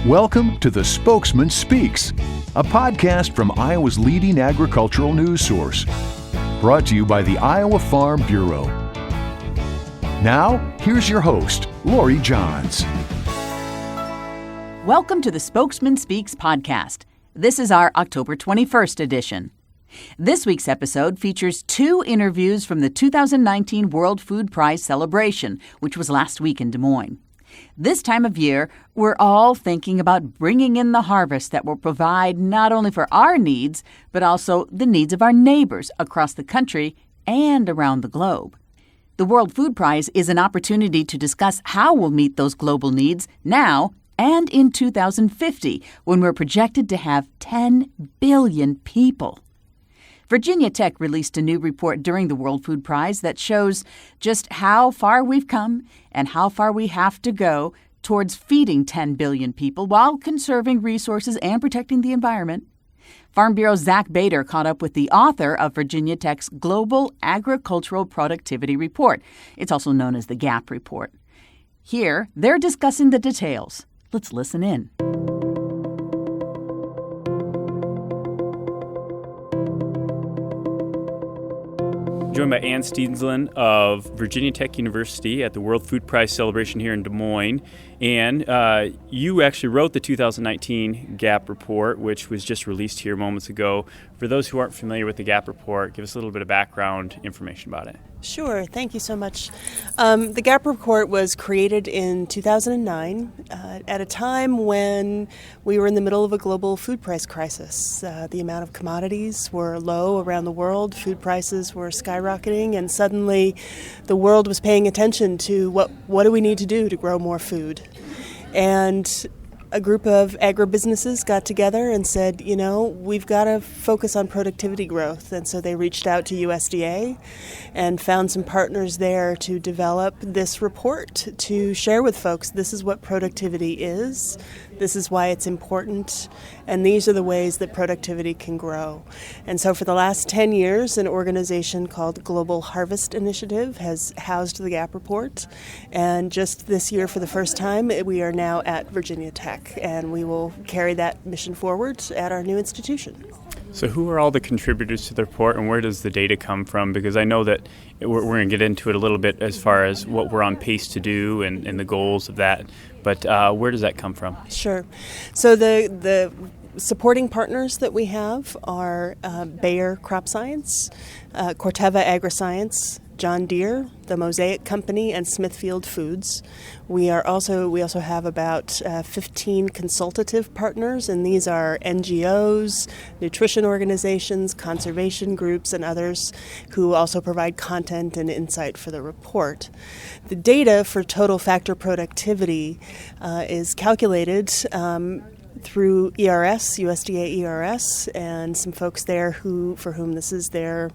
Welcome to the Spokesman Speaks, a podcast from Iowa's leading agricultural news source. Brought to you by the Iowa Farm Bureau. Now, here's your host, Lori Johns. Welcome to the Spokesman Speaks podcast. This is our October 21st edition. This week's episode features two interviews from the 2019 World Food Prize celebration, which was last week in Des Moines. This time of year, we're all thinking about bringing in the harvest that will provide not only for our needs, but also the needs of our neighbors across the country and around the globe. The World Food Prize is an opportunity to discuss how we'll meet those global needs now and in 2050, when we're projected to have 10 billion people. Virginia Tech released a new report during the World Food Prize that shows just how far we've come and how far we have to go towards feeding 10 billion people while conserving resources and protecting the environment. Farm Bureau's Zach Bader caught up with the author of Virginia Tech's Global Agricultural Productivity Report. It's also known as the GAP Report. Here, they're discussing the details. Let's listen in. Joined by Ann Steensland of Virginia Tech University at the World Food Prize celebration here in Des Moines. And you actually wrote the 2019 GAP report, which was just released here moments ago. For those who aren't familiar with the GAP report, give us a little bit of background information about it. Sure. Thank you so much. The GAP report was created in 2009 at a time when we were in the middle of a global food price crisis. The amount of commodities were low around the world. Food prices were skyrocketing, and suddenly the world was paying attention to what do we need to do to grow more food. And a group of agribusinesses got together and said, we've got to focus on productivity growth. And so they reached out to USDA and found some partners there to develop this report to share with folks. This is what productivity is. This is why it's important. And these are the ways that productivity can grow. And so for the last 10 years, an organization called Global Harvest Initiative has housed the GAP report. And just this year, for the first time, we are now at Virginia Tech. And we will carry that mission forward at our new institution. So who are all the contributors to the report, and where does the data come from? Because I know that we're going to get into it a little bit as far as what we're on pace to do and the goals of that. But where does that come from? Sure. So the supporting partners that we have are Bayer Crop Science, Corteva Agriscience, John Deere, the Mosaic Company, and Smithfield Foods. We also have about 15 consultative partners, and these are NGOs, nutrition organizations, conservation groups, and others who also provide content and insight for the report. The data for total factor productivity is calculated through ERS, USDA ERS, and some folks there for whom they are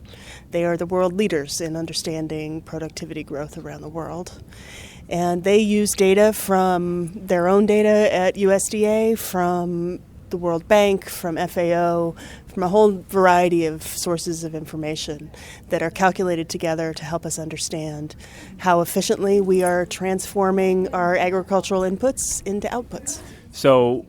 the world leaders in understanding productivity growth around the world. And they use data from their own data at USDA, from the World Bank, from FAO, from a whole variety of sources of information that are calculated together to help us understand how efficiently we are transforming our agricultural inputs into outputs. So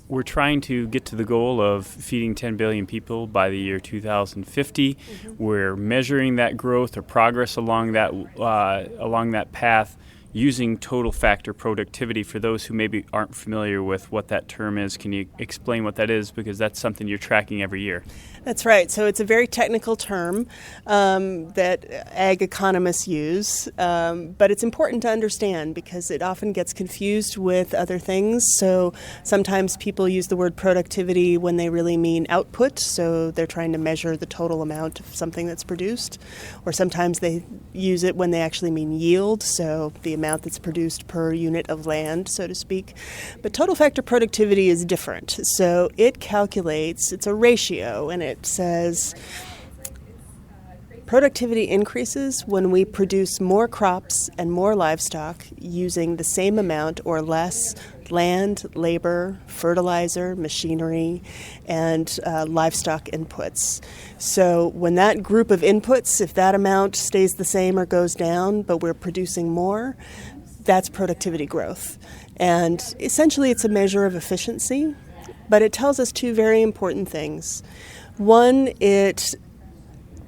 we're trying to get to the goal of feeding 10 billion people by the year 2050. Mm-hmm. We're measuring that growth or progress along that path using total factor productivity. For those who maybe aren't familiar with what that term is, can you explain what that is? Because that's something you're tracking every year. That's right. So it's a very technical term that ag economists use, but it's important to understand because it often gets confused with other things. So sometimes people use the word productivity when they really mean output, so they're trying to measure the total amount of something that's produced. Or sometimes they use it when they actually mean yield, so the amount that's produced per unit of land, so to speak. But total factor productivity is different. So it calculates, it's a ratio, and it says productivity increases when we produce more crops and more livestock using the same amount or less land, labor, fertilizer, machinery, and livestock inputs. So when that group of inputs, if that amount stays the same or goes down, but we're producing more, that's productivity growth. And essentially it's a measure of efficiency, but it tells us two very important things. One,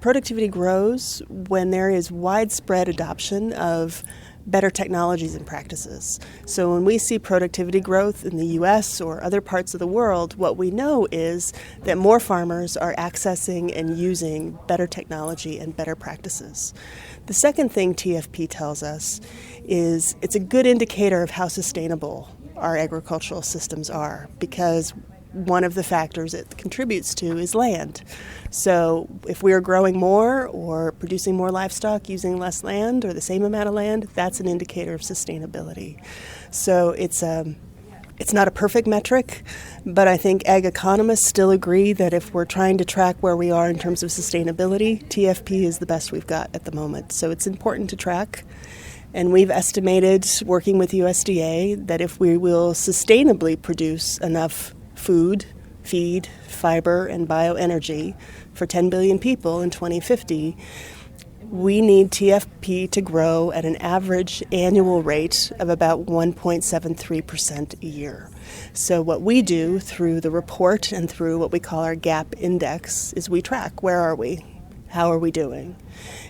productivity grows when there is widespread adoption of better technologies and practices. So when we see productivity growth in the U.S. or other parts of the world, what we know is that more farmers are accessing and using better technology and better practices. The second thing TFP tells us is it's a good indicator of how sustainable our agricultural systems are, because one of the factors it contributes to is land. So if we are growing more or producing more livestock using less land or the same amount of land, that's an indicator of sustainability. So it's not a perfect metric, but I think ag economists still agree that if we're trying to track where we are in terms of sustainability, TFP is the best we've got at the moment. So it's important to track. And we've estimated, working with USDA, that if we will sustainably produce enough food, feed, fiber, and bioenergy for 10 billion people in 2050, we need TFP to grow at an average annual rate of about 1.73% a year. So what we do through the report and through what we call our GAP index is we track where are we, how are we doing.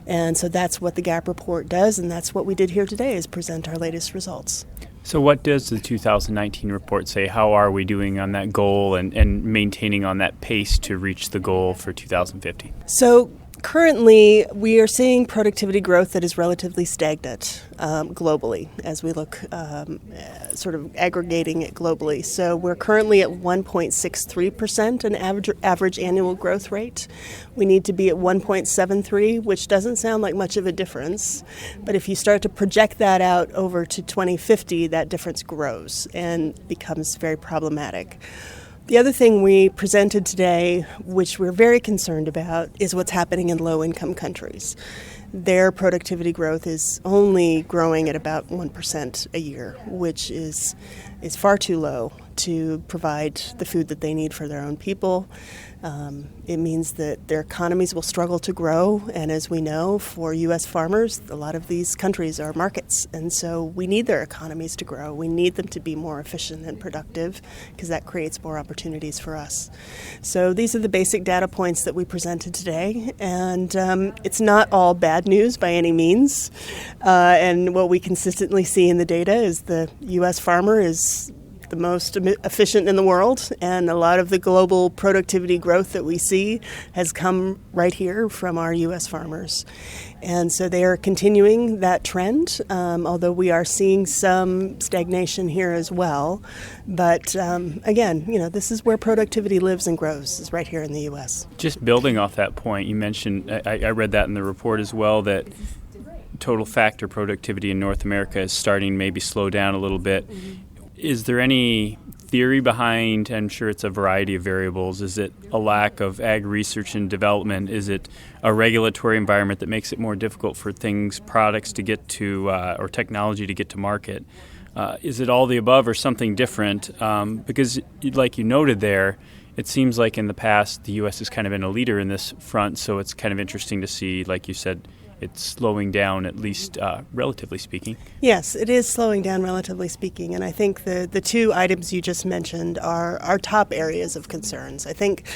And so that's what the GAP report does, and that's what we did here today, is present our latest results. So what does the 2019 report say? How are we doing on that goal and maintaining on that pace to reach the goal for 2050? So currently, we are seeing productivity growth that is relatively stagnant globally as we look sort of aggregating it globally. So we're currently at 1.63%, an average annual growth rate. We need to be at 1.73, which doesn't sound like much of a difference. But if you start to project that out over to 2050, that difference grows and becomes very problematic. The other thing we presented today, which we're very concerned about, is what's happening in low-income countries. Their productivity growth is only growing at about 1% a year, which is far too low to provide the food that they need for their own people. It means that their economies will struggle to grow, and as we know, for U.S. farmers, a lot of these countries are markets, and so we need their economies to grow. We need them to be more efficient and productive, because that creates more opportunities for us. So these are the basic data points that we presented today, and it's not all bad news by any means. And what we consistently see in the data is the U.S. farmer is the most efficient in the world, and a lot of the global productivity growth that we see has come right here from our U.S. farmers. And so they are continuing that trend, although we are seeing some stagnation here as well. But again, this is where productivity lives and grows, is right here in the U.S. Just building off that point, you mentioned, I read that in the report as well, that total factor productivity in North America is starting maybe slow down a little bit. Mm-hmm. Is there any theory behind, I'm sure it's a variety of variables, is it a lack of ag research and development? Is it a regulatory environment that makes it more difficult for products to get to, or technology to get to market? Is it all the above or something different? Because like you noted there, it seems like in the past the U.S. has kind of been a leader in this front, so it's kind of interesting to see, like you said, it's slowing down, at least relatively speaking. Yes, it is slowing down, relatively speaking. And I think the two items you just mentioned are our top areas of concerns. I think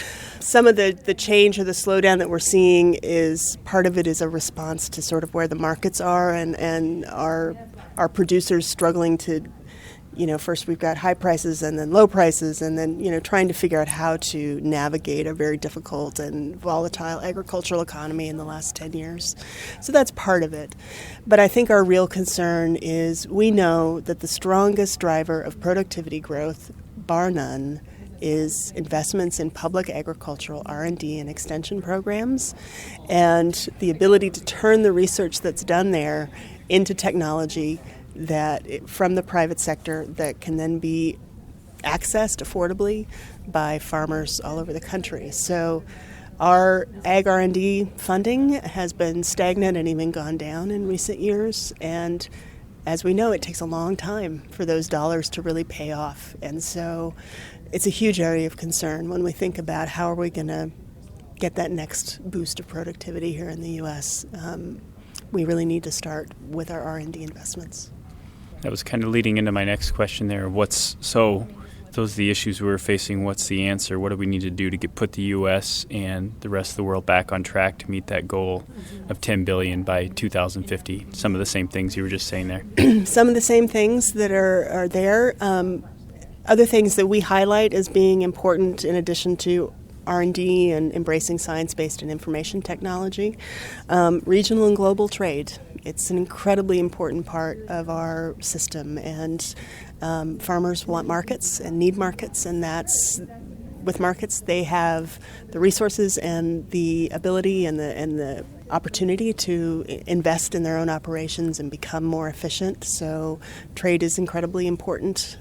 some of the change or the slowdown that we're seeing is part of it is a response to sort of where the markets are and our producers struggling to, first we've got high prices and then low prices, and then, trying to figure out how to navigate a very difficult and volatile agricultural economy in the last 10 years. So that's part of it. But I think our real concern is we know that the strongest driver of productivity growth, bar none, is investments in public agricultural R&D and extension programs, and the ability to turn the research that's done there into technology from the private sector that can then be accessed affordably by farmers all over the country. So our ag R&D funding has been stagnant and even gone down in recent years, and as we know, it takes a long time for those dollars to really pay off. And so it's a huge area of concern when we think about how are we going to get that next boost of productivity here in the U.S. We really need to start with our R&D investments. That was kind of leading into my next question there. Those are the issues we're facing. What's the answer? What do we need to do to put the U.S. and the rest of the world back on track to meet that goal of $10 billion by 2050? Some of the same things you were just saying there. Some of the same things that are there. Other things that we highlight as being important in addition to R&D and embracing science-based and information technology, regional and global trade. It's an incredibly important part of our system, and farmers want markets and need markets, and with markets they have the resources and the ability and the opportunity to invest in their own operations and become more efficient. So trade is incredibly important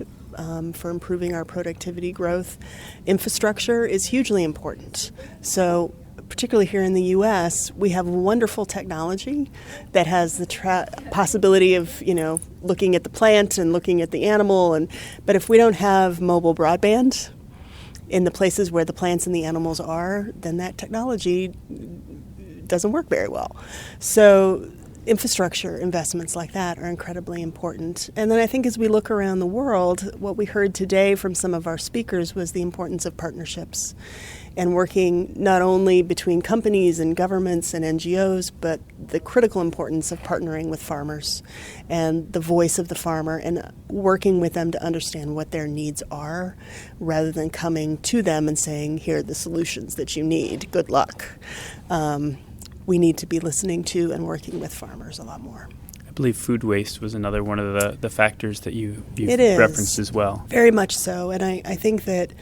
for improving our productivity growth. Infrastructure is hugely important. So particularly here in the U.S., we have wonderful technology that has the possibility of, looking at the plant and looking at the animal. But if we don't have mobile broadband in the places where the plants and the animals are, then that technology doesn't work very well. So infrastructure investments like that are incredibly important. And then I think as we look around the world, what we heard today from some of our speakers was the importance of partnerships and working not only between companies and governments and NGOs, but the critical importance of partnering with farmers and the voice of the farmer and working with them to understand what their needs are rather than coming to them and saying, here are the solutions that you need, good luck. We need to be listening to and working with farmers a lot more. I believe food waste was another one of the factors that you referenced as well. Very much so. And I think that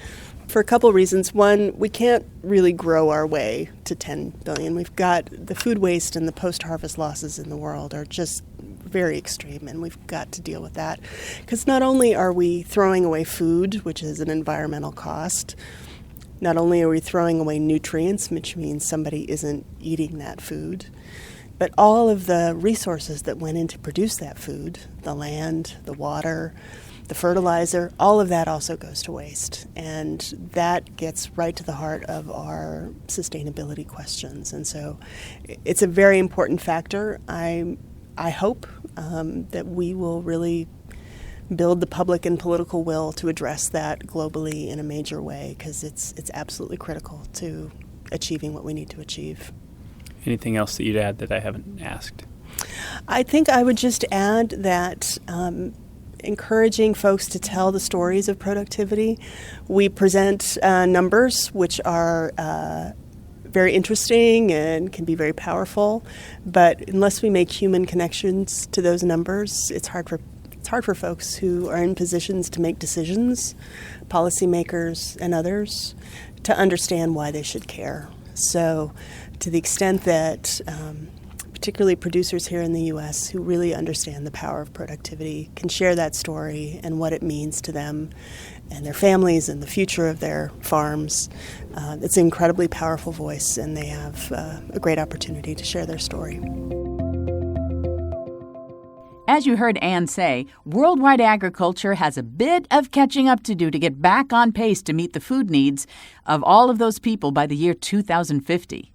for a couple of reasons. One, we can't really grow our way to 10 billion. We've got the food waste and the post-harvest losses in the world are just very extreme, and we've got to deal with that. Because not only are we throwing away food, which is an environmental cost, not only are we throwing away nutrients, which means somebody isn't eating that food, but all of the resources that went in to produce that food, the land, the water, the fertilizer, all of that also goes to waste. And that gets right to the heart of our sustainability questions. And so it's a very important factor. I hope that we will really build the public and political will to address that globally in a major way, because it's absolutely critical to achieving what we need to achieve. Anything else that you'd add that I haven't asked? I think I would just add that encouraging folks to tell the stories of productivity. We present numbers which are very interesting and can be very powerful, but unless we make human connections to those numbers, it's hard for folks who are in positions to make decisions, policymakers and others, to understand why they should care. So to the extent that particularly producers here in the U.S. who really understand the power of productivity can share that story and what it means to them and their families and the future of their farms, it's an incredibly powerful voice, and they have a great opportunity to share their story. As you heard Ann say, worldwide agriculture has a bit of catching up to do to get back on pace to meet the food needs of all of those people by the year 2050.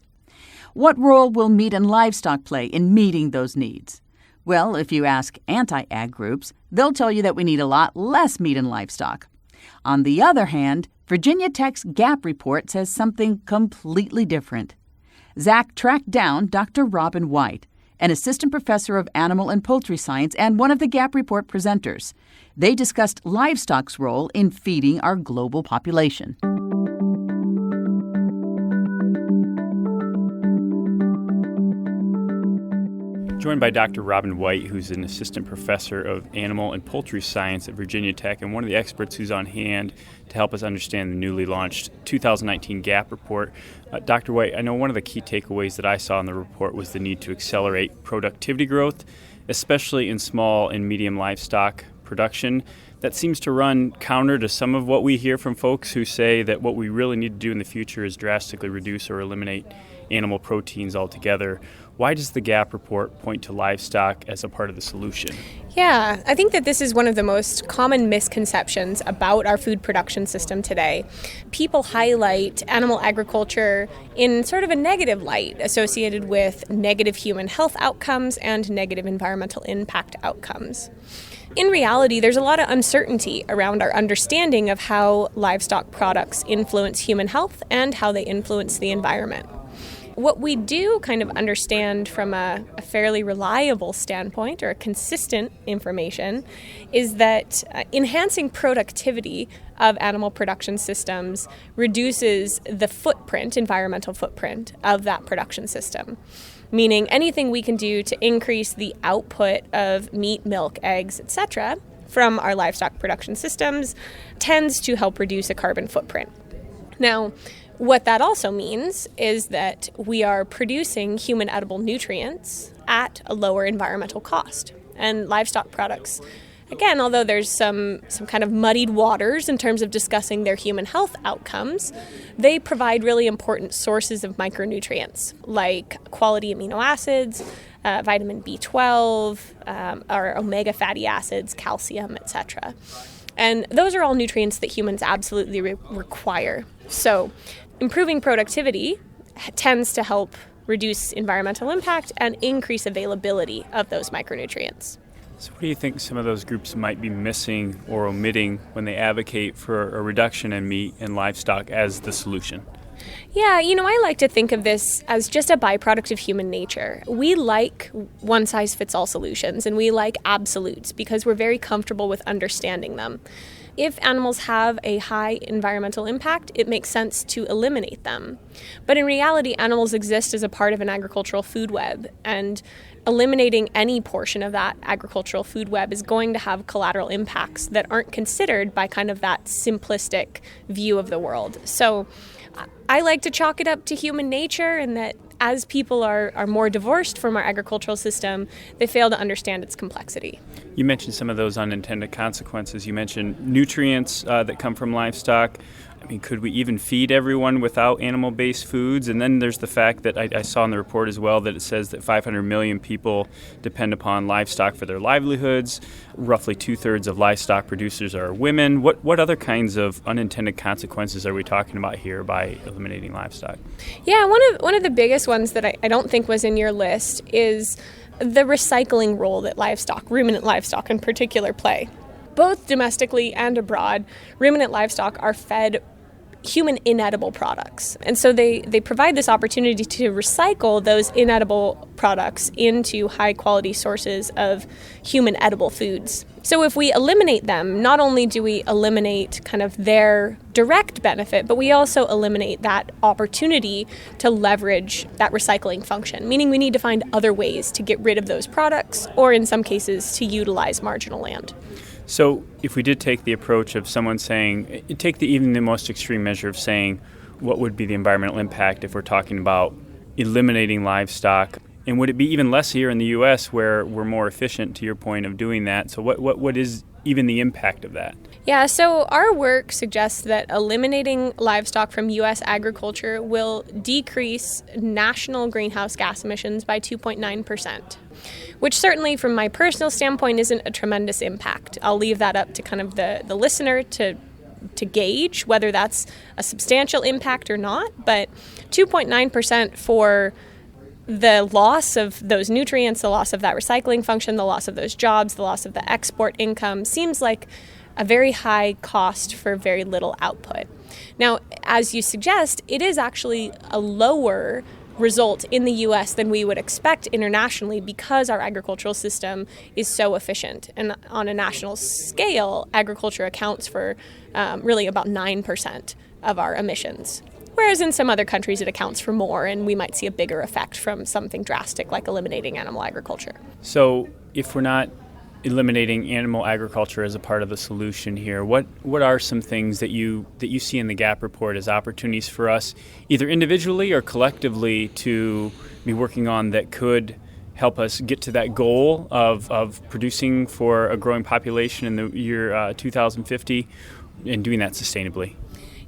What role will meat and livestock play in meeting those needs? Well, if you ask anti-ag groups, they'll tell you that we need a lot less meat and livestock. On the other hand, Virginia Tech's GAP report says something completely different. Zach tracked down Dr. Robin White, an assistant professor of animal and poultry science and one of the GAP report presenters. They discussed livestock's role in feeding our global population. Joined by Dr. Robin White, who's an assistant professor of animal and poultry science at Virginia Tech and one of the experts who's on hand to help us understand the newly launched 2019 GAP report. Dr. White, I know one of the key takeaways that I saw in the report was the need to accelerate productivity growth, especially in small and medium livestock production. That seems to run counter to some of what we hear from folks who say that what we really need to do in the future is drastically reduce or eliminate animal proteins altogether. Why does the GAP report point to livestock as a part of the solution? Yeah, I think that this is one of the most common misconceptions about our food production system today. People highlight animal agriculture in sort of a negative light, associated with negative human health outcomes and negative environmental impact outcomes. in reality, there's a lot of uncertainty around our understanding of how livestock products influence human health and how they influence the environment. What we do kind of understand from a fairly reliable standpoint or a consistent information is that enhancing productivity of animal production systems reduces the footprint, environmental footprint of that production system. Meaning anything we can do to increase the output of meat, milk, eggs, etc. from our livestock production systems tends to help reduce a carbon footprint. Now, what that also means is that we are producing human edible nutrients at a lower environmental cost. And livestock products, again, although there's some kind of muddied waters in terms of discussing their human health outcomes, they provide really important sources of micronutrients like quality amino acids, vitamin B12, or omega fatty acids, calcium, etc. And those are all nutrients that humans absolutely require. So improving productivity tends to help reduce environmental impact and increase availability of those micronutrients. So what do you think some of those groups might be missing or omitting when they advocate for a reduction in meat and livestock as the solution? Yeah, I like to think of this as just a byproduct of human nature. We like one-size-fits-all solutions, and we like absolutes because we're very comfortable with understanding them. If animals have a high environmental impact, it makes sense to eliminate them. But in reality, animals exist as a part of an agricultural food web, and eliminating any portion of that agricultural food web is going to have collateral impacts that aren't considered by kind of that simplistic view of the world. So I like to chalk it up to human nature, and that as people are more divorced from our agricultural system, they fail to understand its complexity. You mentioned some of those unintended consequences. You mentioned nutrients that come from livestock. I mean, could we even feed everyone without animal-based foods? And then there's the fact that I saw in the report as well that it says that 500 million people depend upon livestock for their livelihoods. Roughly 2/3 of livestock producers are women. What other kinds of unintended consequences are we talking about here by eliminating livestock? Yeah, one of the biggest ones that I don't think was in your list is the recycling role that ruminant livestock in particular, play. Both domestically and abroad, ruminant livestock are fed human inedible products. And so they provide this opportunity to recycle those inedible products into high-quality sources of human edible foods. So if we eliminate them, not only do we eliminate kind of their direct benefit, but we also eliminate that opportunity to leverage that recycling function, meaning we need to find other ways to get rid of those products, or in some cases, to utilize marginal land. So if we did take the approach of someone saying, take even the most extreme measure of saying, what would be the environmental impact if we're talking about eliminating livestock? And would it be even less here in the U.S. where we're more efficient, to your point, of doing that? So what is even the impact of that? Yeah, so our work suggests that eliminating livestock from U.S. agriculture will decrease national greenhouse gas emissions by 2.9%, which certainly from my personal standpoint isn't a tremendous impact. I'll leave that up to kind of the listener to gauge whether that's a substantial impact or not, but 2.9% for the loss of those nutrients, the loss of that recycling function, the loss of those jobs, the loss of the export income seems like a very high cost for very little output. Now, as you suggest, it is actually a lower result in the U.S. than we would expect internationally because our agricultural system is so efficient. And on a national scale, agriculture accounts for really about 9% of our emissions. Whereas in some other countries it accounts for more, and we might see a bigger effect from something drastic like eliminating animal agriculture. So if we're not eliminating animal agriculture as a part of the solution here, what are some things that you see in the GAP report as opportunities for us, either individually or collectively, to be working on that could help us get to that goal of producing for a growing population in the year 2050 and doing that sustainably?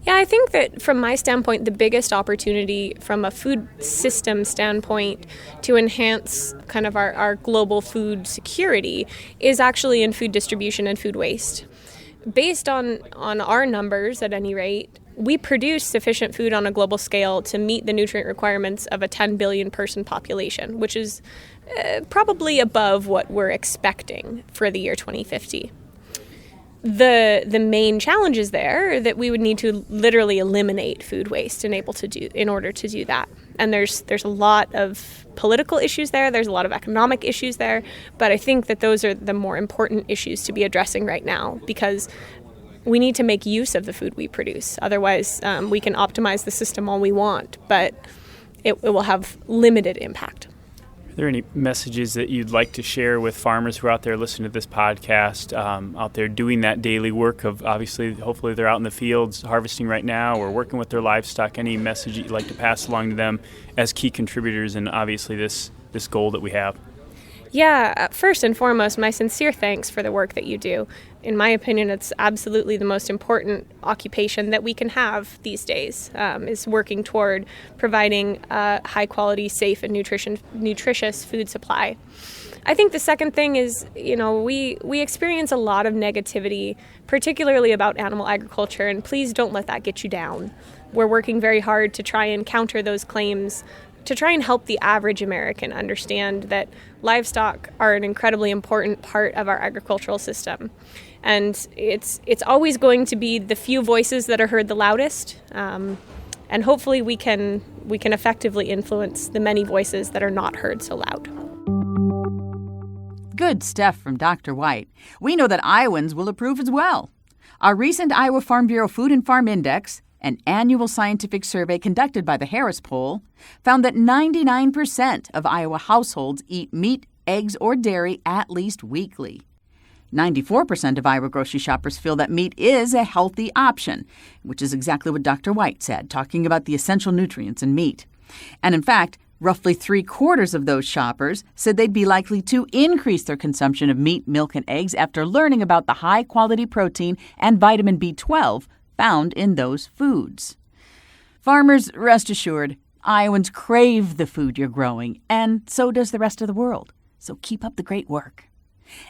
Yeah, I think that from my standpoint, the biggest opportunity from a food system standpoint to enhance kind of our global food security is actually in food distribution and food waste. Based on our numbers, at any rate, we produce sufficient food on a global scale to meet the nutrient requirements of a 10 billion person population, which is probably above what we're expecting for the year 2050. The main challenges there are that we would need to literally eliminate food waste in order to do that. And there's a lot of political issues there, there's a lot of economic issues there, but I think that those are the more important issues to be addressing right now, because we need to make use of the food we produce. Otherwise, we can optimize the system all we want, but it will have limited impact. Are there any messages that you'd like to share with farmers who are out there listening to this podcast, out there doing that daily work of, obviously, hopefully they're out in the fields harvesting right now or working with their livestock? Any message that you'd like to pass along to them as key contributors in, obviously, this goal that we have? Yeah, first and foremost, my sincere thanks for the work that you do. In my opinion, it's absolutely the most important occupation that we can have these days, is working toward providing a high-quality, safe, and nutritious food supply. I think the second thing is, we experience a lot of negativity, particularly about animal agriculture, and please don't let that get you down. We're working very hard to try and counter those claims, to try and help the average American understand that livestock are an incredibly important part of our agricultural system. And it's always going to be the few voices that are heard the loudest. And hopefully we can effectively influence the many voices that are not heard so loud. Good stuff from Dr. White. We know that Iowans will approve as well. Our recent Iowa Farm Bureau Food and Farm Index, an annual scientific survey conducted by the Harris Poll, found that 99% of Iowa households eat meat, eggs, or dairy at least weekly. 94% of Iowa grocery shoppers feel that meat is a healthy option, which is exactly what Dr. White said, talking about the essential nutrients in meat. And in fact, roughly 3/4 of those shoppers said they'd be likely to increase their consumption of meat, milk, and eggs after learning about the high-quality protein and vitamin B12 found in those foods. Farmers, rest assured, Iowans crave the food you're growing, and so does the rest of the world. So keep up the great work.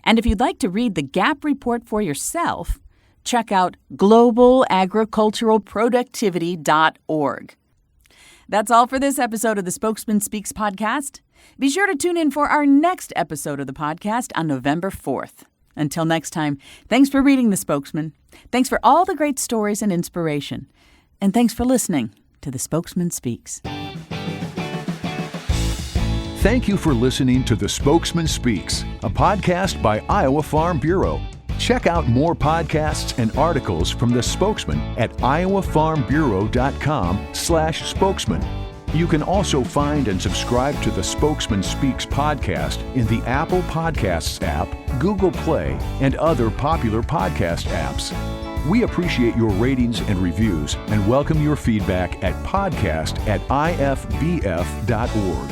And if you'd like to read the GAP report for yourself, check out globalagriculturalproductivity.org. That's all for this episode of the Spokesman Speaks podcast. Be sure to tune in for our next episode of the podcast on November 4th. Until next time, thanks for reading The Spokesman. Thanks for all the great stories and inspiration. And thanks for listening to The Spokesman Speaks. Thank you for listening to The Spokesman Speaks, a podcast by Iowa Farm Bureau. Check out more podcasts and articles from The Spokesman at iowafarmbureau.com/spokesman. You can also find and subscribe to the Spokesman Speaks podcast in the Apple Podcasts app, Google Play, and other popular podcast apps. We appreciate your ratings and reviews and welcome your feedback at podcast@ifbf.org.